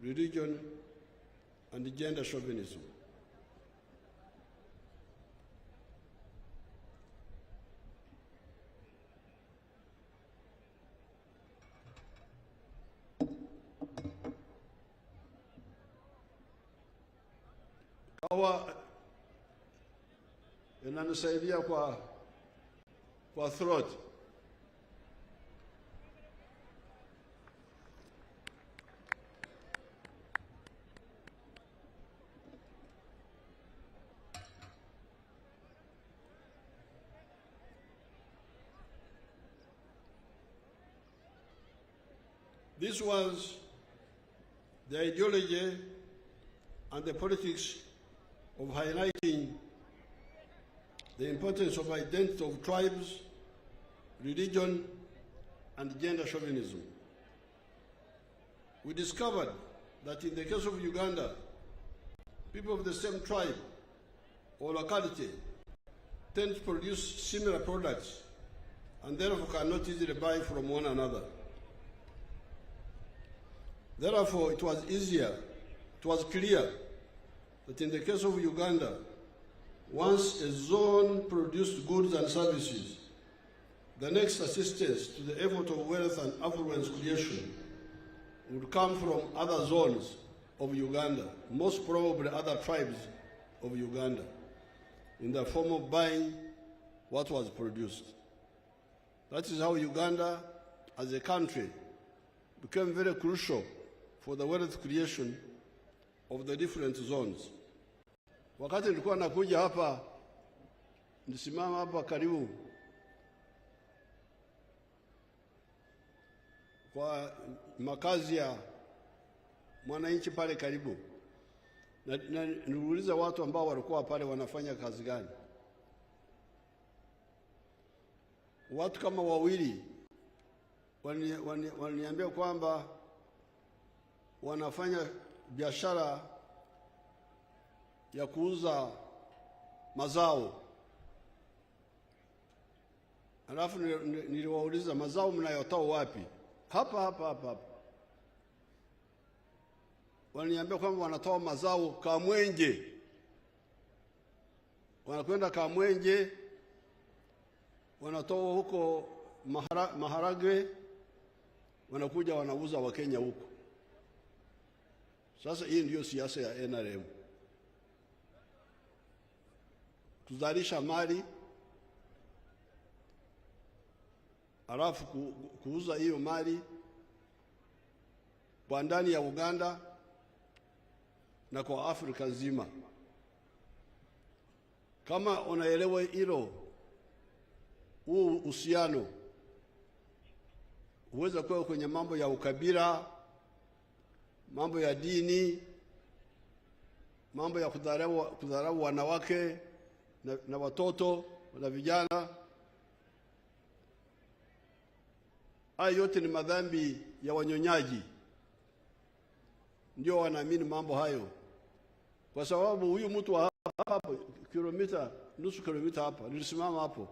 religion, and gender chauvinism. Kawa inanisaidia kwa throat. This was the ideology and the politics of highlighting the importance of identity of tribes, religion, and gender chauvinism. We discovered that in the case of Uganda, people of the same tribe or locality tend to produce similar products and therefore cannot easily buy from one another. Therefore, it was clear that in the case of Uganda, once a zone produced goods and services, the next assistance to the effort of wealth and affluence creation would come from other zones of Uganda, most probably other tribes of Uganda, in the form of buying what was produced. That is how Uganda, as a country, became very crucial for the wealth creation of the different zones. Wakati nilikuwa nakuja hapa, nisimama hapa karibu kwa makazi ya mwananchi pale karibu, na niliuliza watu ambao walikuwa pale wanafanya kazi gani. Watu kama wawili waliniambia kwamba wanafanya biashara ya kuuza mazao. Alafu niliwauliza, mazao mnayotoa wapi? Hapa. Waliniambia kwamba wanatoa mazao Kamwenje. Wanakwenda Kamwenje, wanatoa huko maharagwe, wanakuja wanauza Wakenya huko. Sasa hii ndio siasa ya NRM. Kuzalisha mali, alafu kuuza hiyo mali kwa ndani ya Uganda na kwa Afrika nzima. Kama unaelewa hilo, huu uhusiano huweza kuwa kwenye mambo ya ukabila, mambo ya dini, mambo ya kudharau wanawake na watoto na vijana. Hayo yote ni madhambi ya wanyonyaji. Ndio wanaamini mambo hayo, kwa sababu huyu mtu wa hapa nusu kilomita hapa, nilisimama hapo,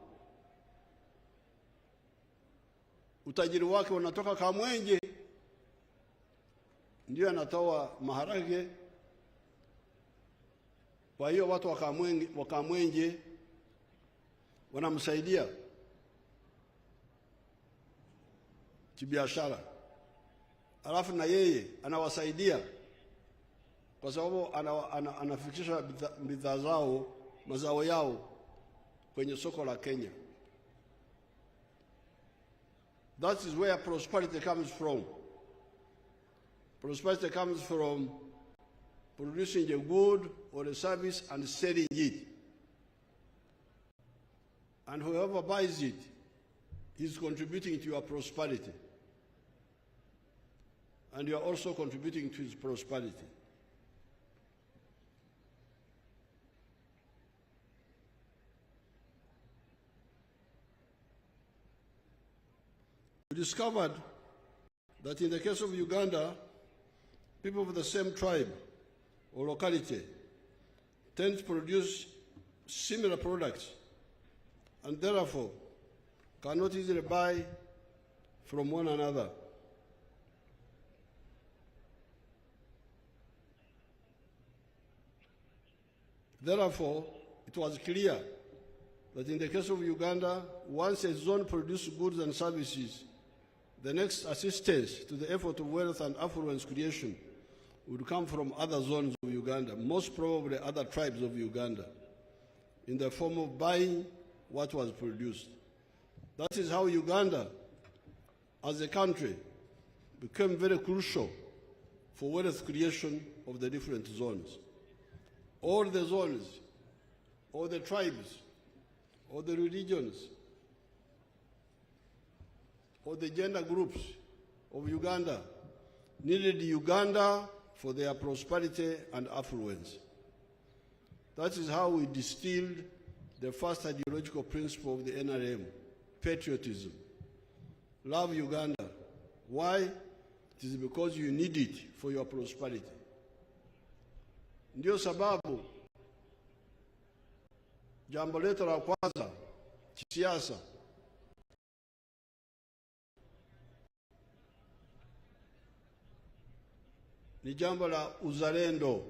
utajiri wake unatoka Kamwenje, ndio anatoa maharage. Kwa hiyo watu wa Kamwenje wanamsaidia kibiashara, alafu na yeye anawasaidia kwa sababu anafikisha bidhaa zao, mazao yao kwenye soko la Kenya. That is where prosperity comes from. Prosperity comes from producing a good or a service and selling it. And whoever buys it is contributing to your prosperity. And you are also contributing to his prosperity. We discovered that in the case of Uganda, people of the same tribe or locality tend to produce similar products and therefore cannot easily buy from one another. Therefore, it was clear that in the case of Uganda, once a zone produced goods and services, the next assistance to the effort of wealth and affluence creation would come from other zones of Uganda, most probably other tribes of Uganda, in the form of buying what was produced. That is how Uganda, as a country, became very crucial for wealth creation of the different zones. All the zones, all the tribes, all the religions, all the gender groups of Uganda needed Uganda for their prosperity and affluence. That is how we distilled the first ideological principle of the NRM, patriotism. Love Uganda. Why? It is because you need it for your prosperity. Ndio sababu jambo letu la kwanza kisiasa ni jambo la uzalendo.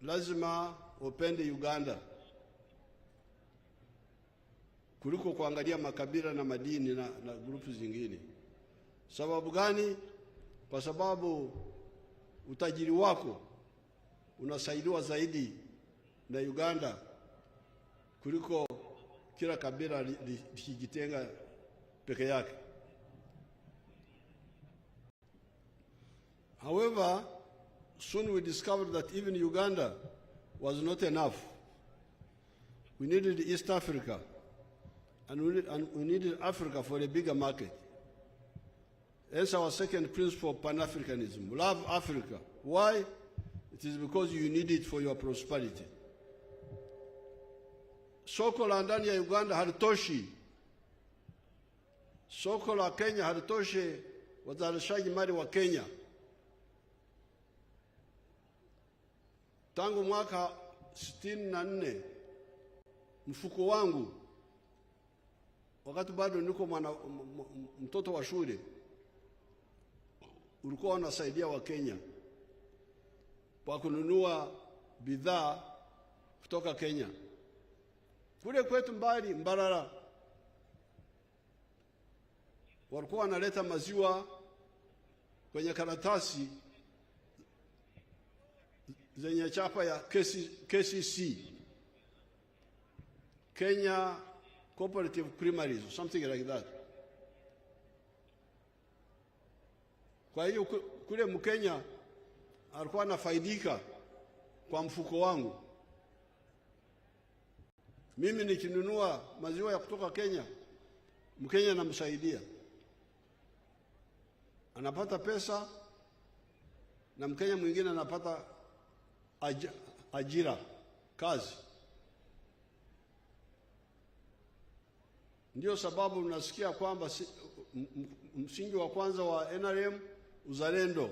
Lazima upende Uganda kuliko kuangalia makabila na madini na grupu zingine. Sababu gani? Kwa sababu utajiri wako unasaidiwa zaidi na Uganda kuliko kila kabila likijitenga peke yake. However, soon we discovered that even Uganda was not enough. We needed East Africa, and we needed Africa for a bigger market. That's our second principle of Pan-Africanism. Love Africa. Why? It is because you need it for your prosperity. Soko la ndani ya Uganda halitoshi. Soko la Kenya halitoshi wazalishaji mali wa Kenya. Tangu mwaka 64 mfuko wangu wakati bado niko mtoto wa shule ulikuwa unasaidia wa Kenya kwa kununua bidhaa kutoka Kenya. Kule kwetu mbali Mbarara walikuwa wanaleta maziwa kwenye karatasi zenye chapa ya KCC, Kenya Cooperative Creameries, or something like that. Kwa hiyo kule Mkenya alikuwa anafaidika kwa mfuko wangu. Mimi nikinunua maziwa ya kutoka Kenya, Mkenya anamsaidia, anapata pesa, na Mkenya mwingine anapata ajira, kazi. Ndio sababu unasikia kwamba msingi wa kwanza wa NRM uzalendo,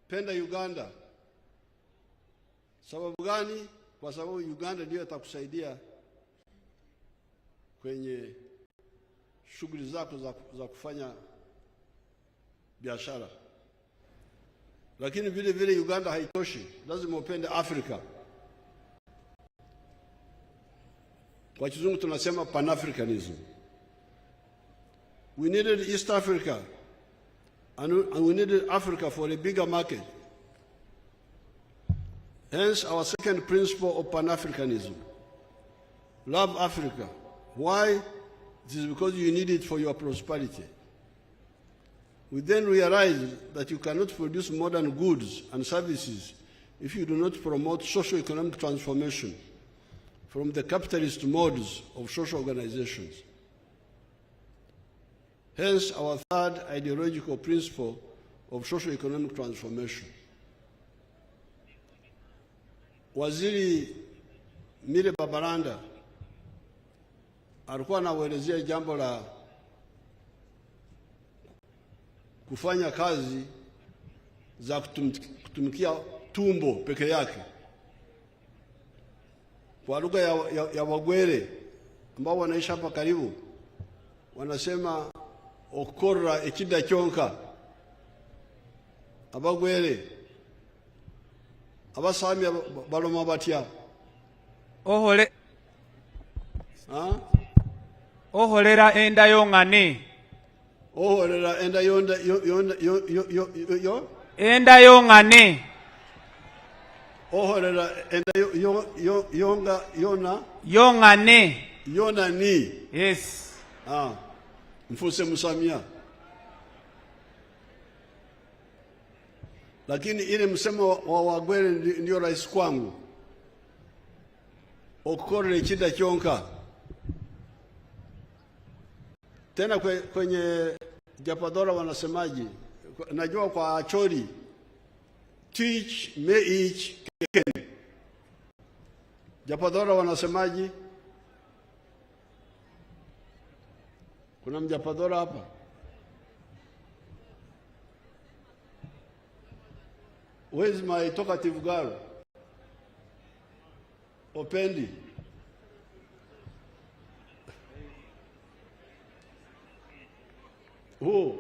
penda Uganda. Sababu gani? Kwa sababu Uganda ndio itakusaidia kwenye shughuli zako za kufanya biashara. Lakini vile vile Uganda haitoshi, lazima upende Afrika. Kwa kizungu tunasema Pan-Africanism. We needed East Africa and we needed Africa for a bigger market. Hence our second principle of Pan-Africanism. Love Africa. Why? It is because you need it for your prosperity. We then realized that you cannot produce modern goods and services if you do not promote socio-economic transformation from the capitalist modes of social organizations. Hence our third ideological principle of socio-economic transformation. Waziri Mire Babaranda alikuwa anaelezea jambo la kufanya kazi za kutumikia tumbo peke yake. Kwa lugha ya Wagwere ambao wanaishi hapa karibu, wanasema okora ekida kyonka. Abagwere abasami baloma batya oholera enda yongane oholera enda yonda enda yongane oholera enda yonga yongane yona ni. yes Mfuse Musamia. Lakini ile msemo wa Wagwere ndio rais kwangu. Okore chida chonka. Tena kwenye Japadora wanasemaji, najua kwa Acholi, teach me each keken. Japadora wanasemaji, kuna Mjapadora hapa? Where is my talkative girl? Opendi. Who?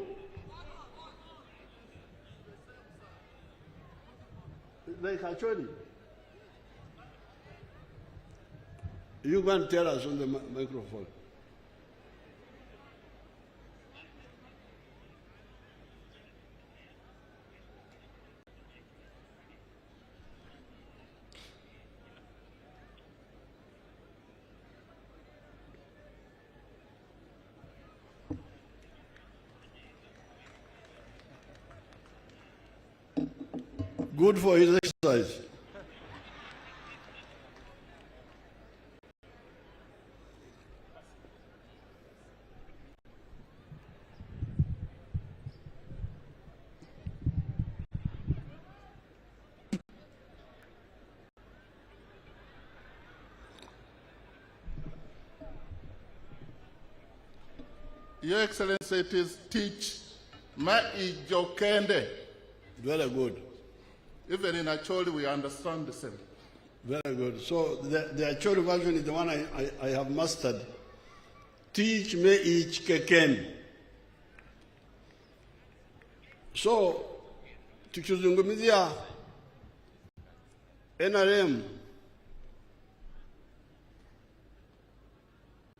Like actually. You go and tell us on the microphone. Good for his exercise. Your Excellency, it is teach ma ijokende. Very good. Even in Acholi, we understand the same. Very good. So the Acholi version is the one I have mastered. Teach me each keken. So, tukizungumzia NRM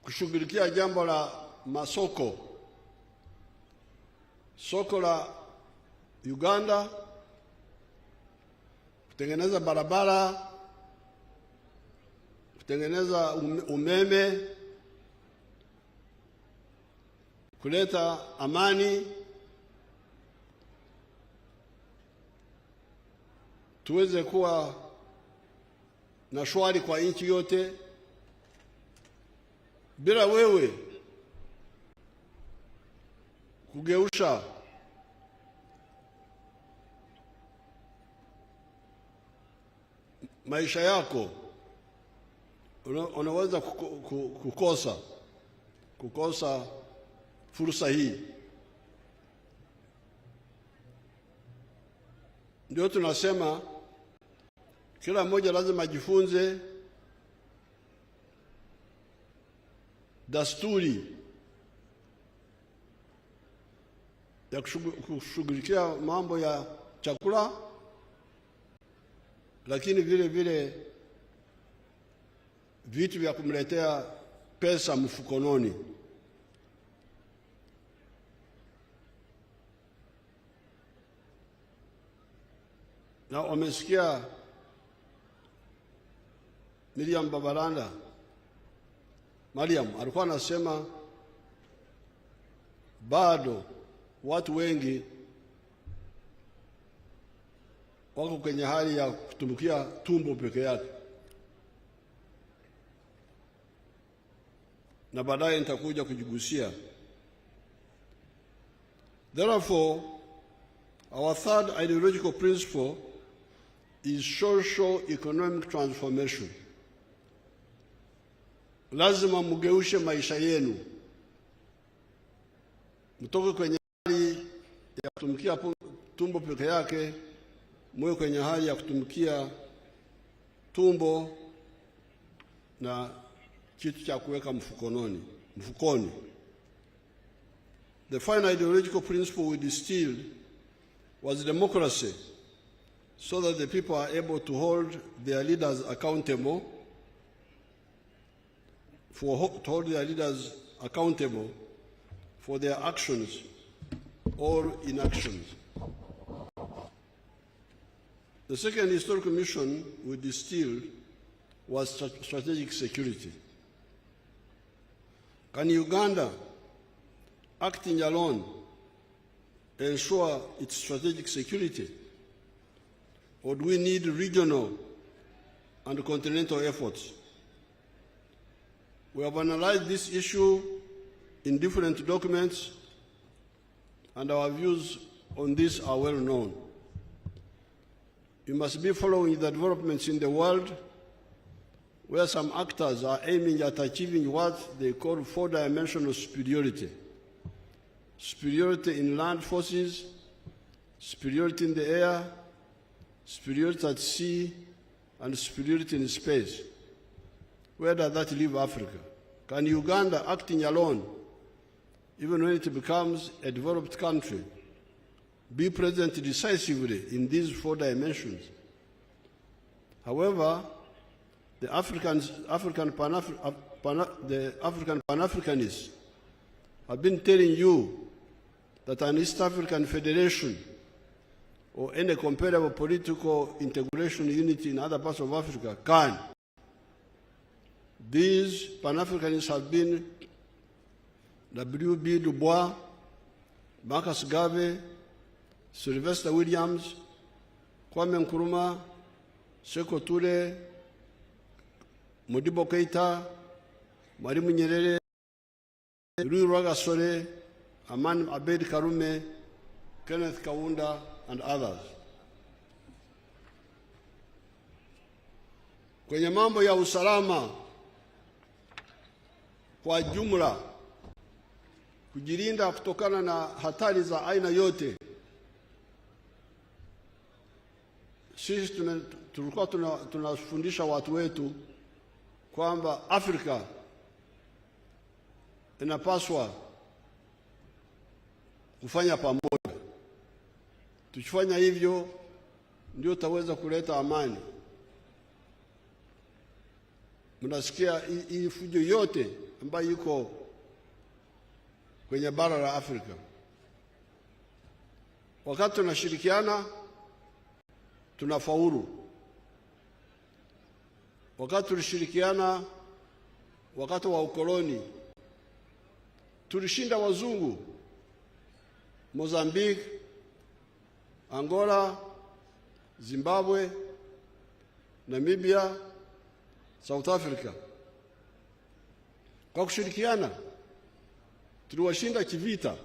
kushughulikia jambo la masoko, soko la Uganda, kutengeneza barabara, kutengeneza umeme, kuleta amani, tuweze kuwa na shwari kwa nchi yote. Bila wewe kugeusha maisha yako, unaweza kukosa fursa hii. Ndio tunasema kila mmoja lazima ajifunze dasturi ya kushughulikia mambo ya chakula, lakini vile vile vitu vya kumletea pesa mfukononi. Na wamesikia Mariam alikuwa anasema bado watu wengi wako kwenye hali ya kutumikia tumbo peke yake, na baadaye nitakuja kujigusia. Therefore, our third ideological principle is socio-economic transformation. Lazima mugeushe maisha yenu, mtoke kwenye hali ya kutumikia tumbo peke yake, mwe kwenye hali ya kutumikia tumbo na kitu cha kuweka mfukoni. The final ideological principle we distilled was democracy so that the people are able to hold their leaders accountable, for their actions or inactions. The second historical mission we distilled was strategic security. Can Uganda, acting alone, ensure its strategic security? Or do we need regional and continental efforts? We have analyzed this issue in different documents, and our views on this are well known. We must be following the developments in the world, where some actors are aiming at achieving what they call four-dimensional superiority. Superiority in land forces, superiority in the air, superiority at sea, and superiority in space. Where does that leave Africa? Can Uganda, acting alone, even when it becomes a developed country, be present decisively in these four dimensions? However, the African Pan-Africanists have been telling you that an East African Federation or any comparable political integration unity in other parts of Africa can. These Pan-Africanists have been W.B. Du Bois, Marcus Garvey, Sylvester Williams, Kwame Nkrumah, Sekou Toure, Modibo Keita, Mwalimu Nyerere, Louis Rwagasore, Aman Abeid Karume, Kenneth Kaunda, and others. Kwenye mambo ya usalama kwa jumla, kujilinda kutokana na hatari za aina yote, sisi tulikuwa tunafundisha watu wetu kwamba Afrika inapaswa kufanya pamoja. Tukifanya hivyo ndio tutaweza kuleta amani. Mnasikia hii fujo yote ambayo iko kwenye bara la Afrika. Wakati tunashirikiana tunafaulu. Wakati tulishirikiana wakati wa ukoloni tulishinda wazungu Mozambique, Angola, Zimbabwe, Namibia, South Africa. Kwa kushirikiana tuliwashinda kivita.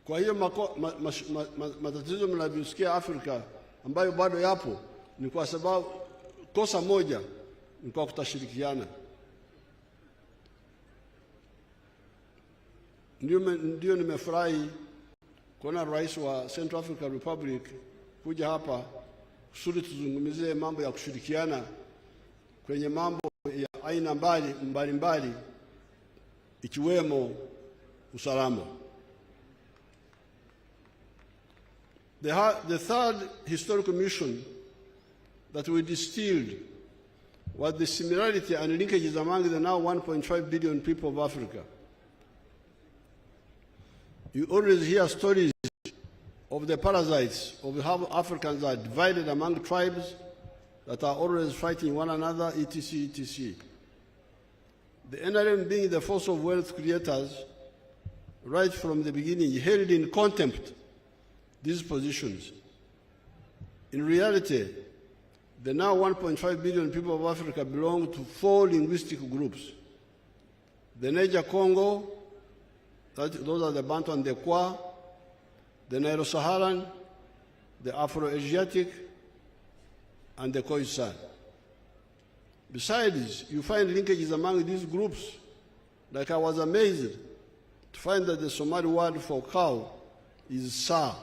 Kwa hiyo matatizo mnavyosikia Afrika ambayo bado yapo ni kwa sababu kosa moja ni kwa kutashirikiana. Ndio nimefurahi kuona rais wa Central African Republic kuja hapa kusudi tuzungumzie mambo ya kushirikiana kwenye mambo ya aina mbalimbali ikiwemo usalama. The third historical mission that we distilled was the similarity and linkages among the now 1.5 billion people of Africa. You always hear stories of the parasites, of how Africans are divided among tribes that are always fighting one another, etc., etc. The NRM, being the force of wealth creators, right from the beginning, held in contempt these positions. In reality, the now 1.5 billion people of Africa belong to four linguistic groups. The Niger-Congo, those are the Bantu and the Kwa, the Nilo-Saharan, the Afro-Asiatic, and the Khoisan. Besides, you find linkages among these groups. Like I was amazed to find that the Somali word for cow is Sa.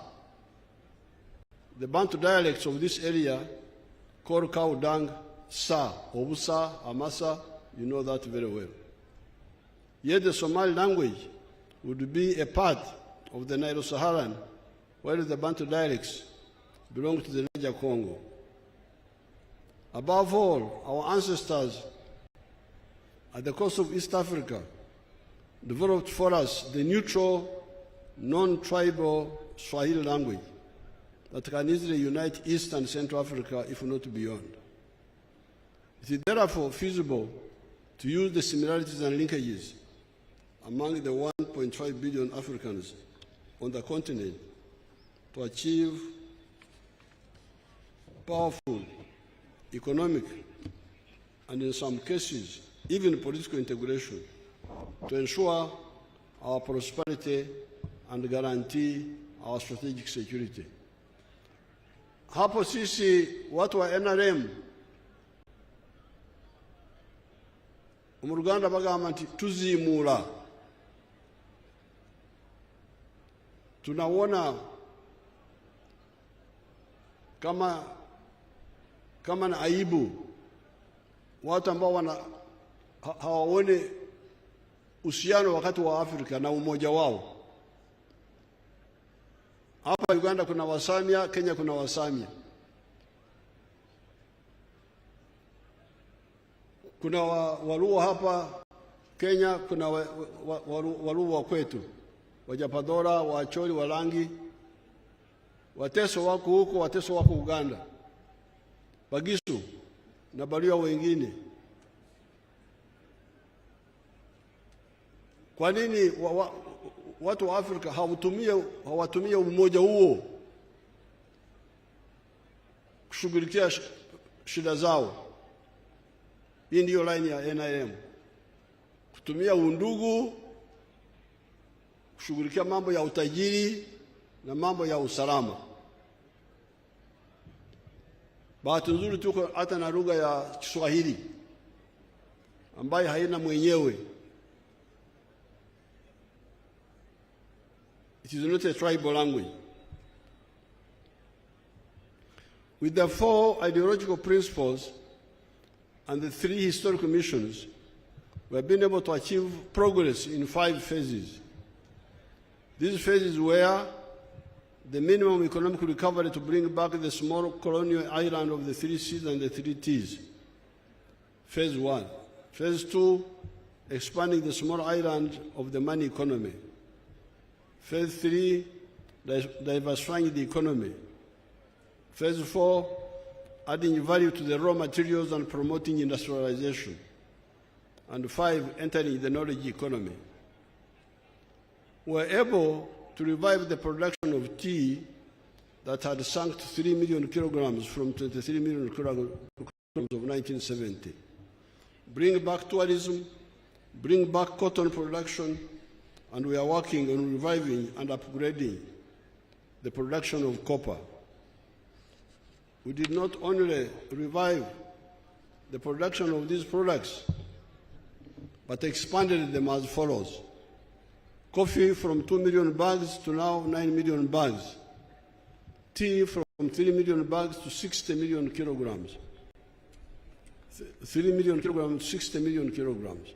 The Bantu dialects of this area call cow dung Sa, Obusa, Amasa, you know that very well. Yet the Somali language would be a part of the Nilo-Saharan, while the Bantu dialects belong to the Niger Congo. Above all, our ancestors at the coast of East Africa developed for us the neutral, non-tribal Swahili language that can easily unite East and Central Africa, if not beyond. It is therefore feasible to use the similarities and linkages among the 1.5 billion Africans on the continent to achieve powerful economic and, in some cases, even political integration to ensure our prosperity and guarantee our strategic security. Hapo sisi watu wa NRM mu Ruganda bagamba nti tuzimula, tunaona kama na aibu watu ambao hawaone uhusiano wakati wa Afrika na umoja wao. Hapa Uganda kuna Wasamia, Kenya kuna Wasamia. Kuna Waluo hapa Kenya, kuna Waluo wa kwetu, Wajapadora, Wacholi, Walangi. Wateso wako huko, Wateso wako Uganda, Bagisu na Baluya wengine. Kwa nini watu wa Afrika hawatumia umoja huo kushughulikia shida zao? Hii ndiyo line ya NIM, kutumia undugu kushughulikia mambo ya utajiri na mambo ya usalama. Bahati nzuri tuko hata na lugha ya Kiswahili ambayo haina mwenyewe. It is not a tribal language. With the 4 ideological principles and the 3 historical missions, we have been able to achieve progress in 5 phases. These phases were the minimum economic recovery to bring back the small colonial island of the 3 C's and the 3 T's. Phase 1. Phase 2, expanding the small island of the money economy. Phase 3, diversifying the economy. Phase 4, adding value to the raw materials and promoting industrialization. And 5, entering the knowledge economy. We were able to revive the production of tea that had sunk to 3 million kilograms from 23 million kilograms of 1970. Bring back tourism, bring back cotton production, and we are working on reviving and upgrading the production of copper. We did not only revive the production of these products, but expanded them as follows. Coffee from 2 million bags to now 9 million bags. Tea from 3 million bags to 60 million kilograms. 3 million kilograms to 60 million kilograms.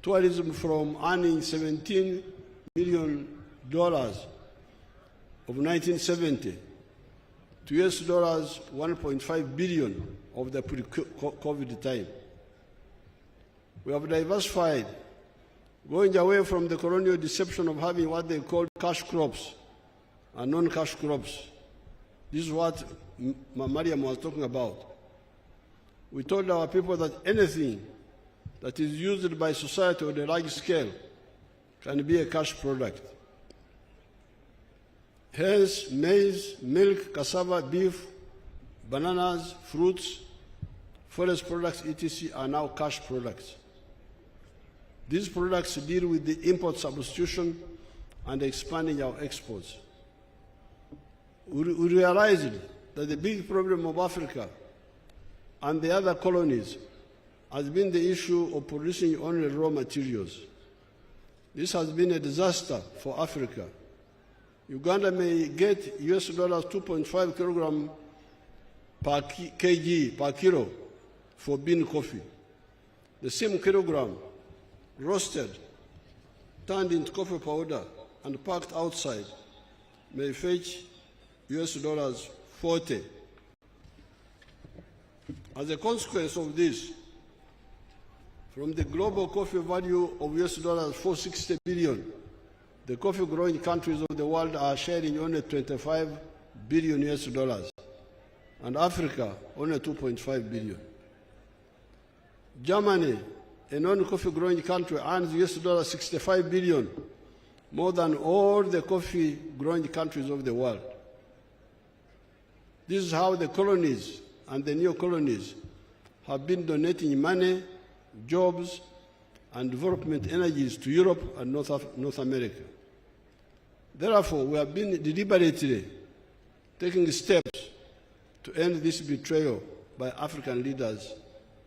Tourism from earning $17 million of 1970 to $1.5 billion of the pre-COVID time. We have diversified, going away from the colonial deception of having what they call cash crops and non-cash crops. This is what Mariam was talking about. We told our people that anything that is used by society on a large scale can be a cash product. Hence, maize, milk, cassava, beef, bananas, fruits, forest products, etc. are now cash products. These products deal with the import substitution and expanding our exports. We realized that the big problem of Africa and the other colonies has been the issue of producing only raw materials. This has been a disaster for Africa. Uganda may get $2.5 kilogram per kg, per kilo, for bean coffee. The same kilogram roasted, turned into coffee powder, and parked outside may fetch US$ 40. As a consequence of this, from the global coffee value of US$ 460 billion, the coffee growing countries of the world are sharing only $25 billion, and Africa only $2.5 billion. Germany, a non-coffee growing country, earns US$ 65 billion, more than all the coffee growing countries of the world. This is how the colonies and the neo-colonies have been donating money, jobs, and development energies to Europe and North America. Therefore, we have been deliberately taking steps to end this betrayal by African leaders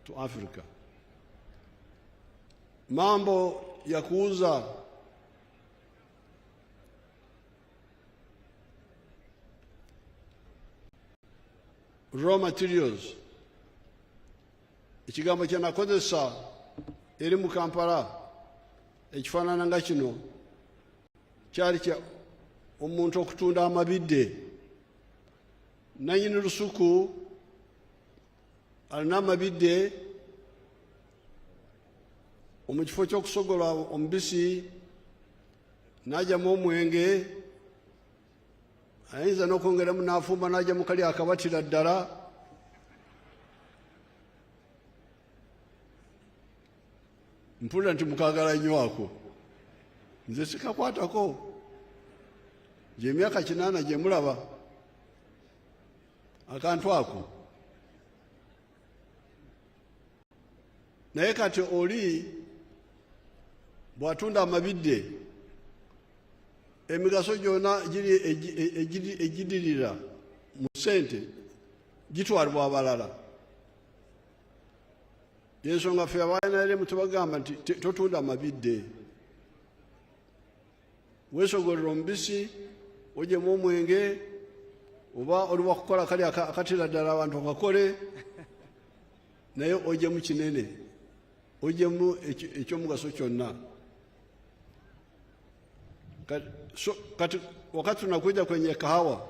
to Africa. Mambo ya kuuza raw materials, ekigambo kye nakozesa eri mu Kampala ekifaanana nga kino kyali kya omuntu okutunda amabidde. Nannyini lusuku alina amabidde mu kifo ky'okusogola omubisi n'ajjamu omwenge, ayinza n'okwongeramu n'afumba n'ajjamu kali akabatira ddala. Mpulira nti mukaagala nnyo ako, nze sikakwatako, gy'emyaka 8 gye mulaba akantu ako. Naye kati oli bw'atunda amabidde, emigaso gyonna egidirira mu ssente gitwalibwa abalala. Yensonga ffe abaNRM tubagamba nti totunda amabidde, weesogolera omubisi, ogyemu omwenge, oba oli wakukola kali akatira ddala abantu bakakole, naye ogyemu kinene, ogyemu ekyomugaso kyonna. Kati wakati tunakuja kwenye kahawa,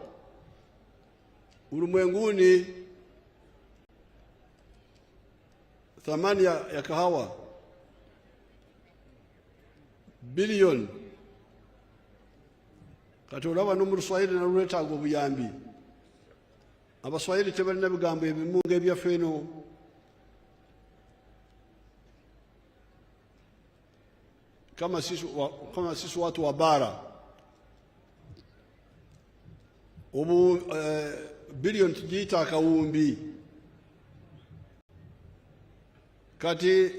ulimwenguni thamani ya kahawa bilioni. Kati olaba no mu Luswayiri nalwetaaga obuyambi. Abaswayiri tebalina bigambo ebimu ng'ebyaffe eno. Kama sisi watu wa bara, bilioni tugiita akawumbi. Kati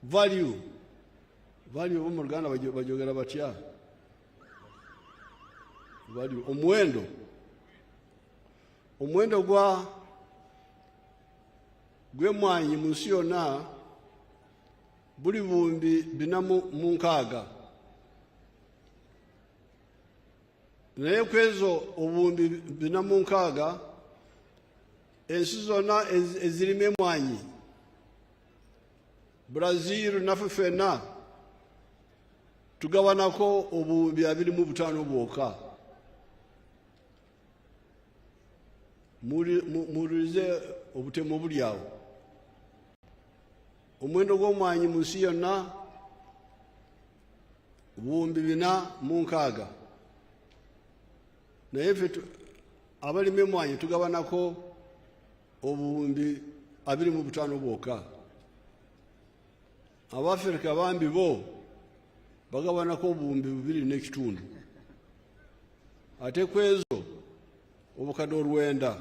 value mu Luganda bajogera batya? Value, omuwendo gw'emmwanyi mu nsi yonna buli buwumbi 406. Naye ku ezo obuwumbi 406, ensi zonna ezirima emmwanyi, Brazil naffe ffenna tugabanako obuwumbi 25 bwokka. Muwulirize obutemu obuli awo. Omuwendo gw'omwanyi mu nsi yonna buwumbi 406. Naye ffe abalima emmwanyi tugabanako obuwumbi 25 bwokka. Abafirika bambi bo bagabanako obuwumbi 2.5. Ate ku ezo obukadde 9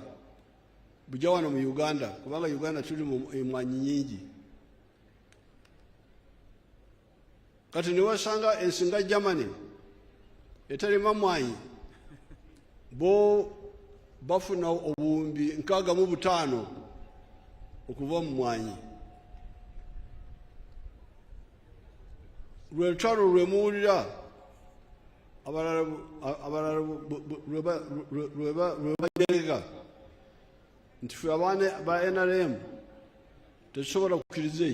bujja wano mu Uganda, kubanga Uganda tuli mu emmwanyi nyingi. Kati niwasanga ensi nga Germany etalima mmwanyi, bo bafuna obuwumbi 65 okuva mu mmwanyi. Lwe lutalo lwe muwulira abalala lwe bajereka nti ffe abaana ba NRM tekisobola kukkiriza ekyo.